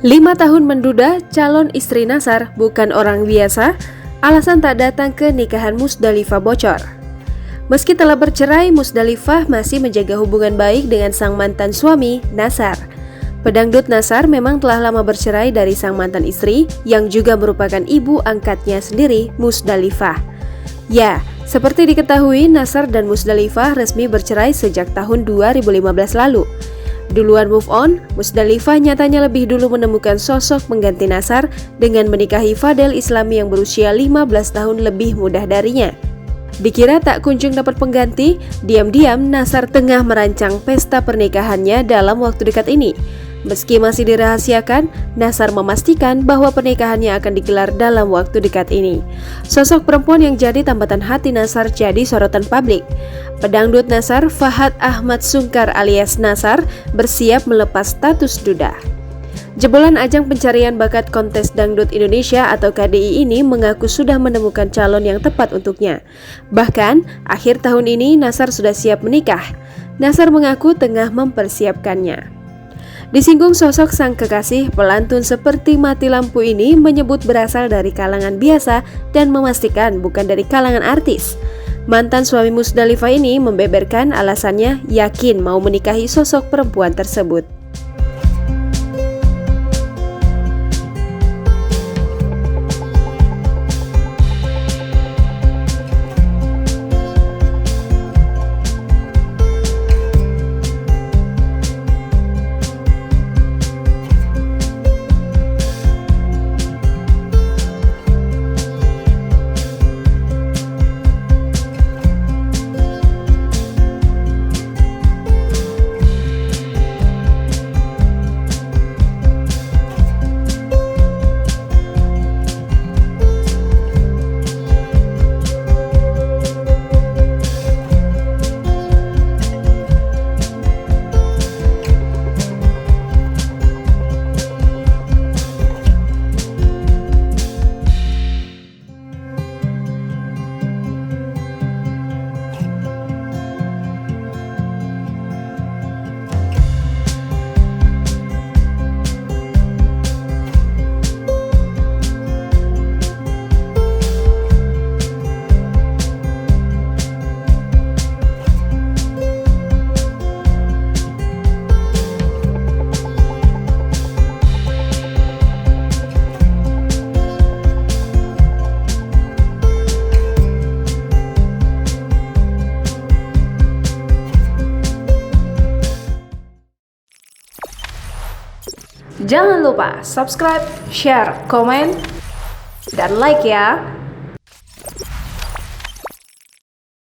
5 tahun menduda, calon istri Nasar bukan orang biasa, alasan tak datang ke nikahan Musdalifah bocor. Meski telah bercerai, Musdalifah masih menjaga hubungan baik dengan sang mantan suami, Nasar. Pedangdut Nasar memang telah lama bercerai dari sang mantan istri, yang juga merupakan ibu angkatnya sendiri, Musdalifah. Ya, seperti diketahui, Nasar dan Musdalifah resmi bercerai sejak tahun 2015 lalu. Duluan move on, Musdalifah nyatanya lebih dulu menemukan sosok pengganti Nasar dengan menikahi Fadel Islami yang berusia 15 tahun lebih muda darinya. Dikira tak kunjung dapat pengganti, diam-diam Nasar tengah merancang pesta pernikahannya dalam waktu dekat ini. Meski masih dirahasiakan, Nasar memastikan bahwa pernikahannya akan digelar dalam waktu dekat ini. Sosok perempuan yang jadi tambatan hati Nasar jadi sorotan publik. Pedangdut Nasar, Fahad Ahmad Sungkar alias Nasar, bersiap melepas status duda. Jebolan ajang pencarian bakat kontes dangdut Indonesia atau KDI ini mengaku sudah menemukan calon yang tepat untuknya. Bahkan, akhir tahun ini Nasar sudah siap menikah. Nasar mengaku tengah mempersiapkannya. Disinggung sosok sang kekasih, pelantun seperti mati lampu ini menyebut berasal dari kalangan biasa dan memastikan bukan dari kalangan artis. Mantan suami Musdalifah ini membeberkan alasannya yakin mau menikahi sosok perempuan tersebut. Jangan lupa subscribe, share, komen, dan like ya!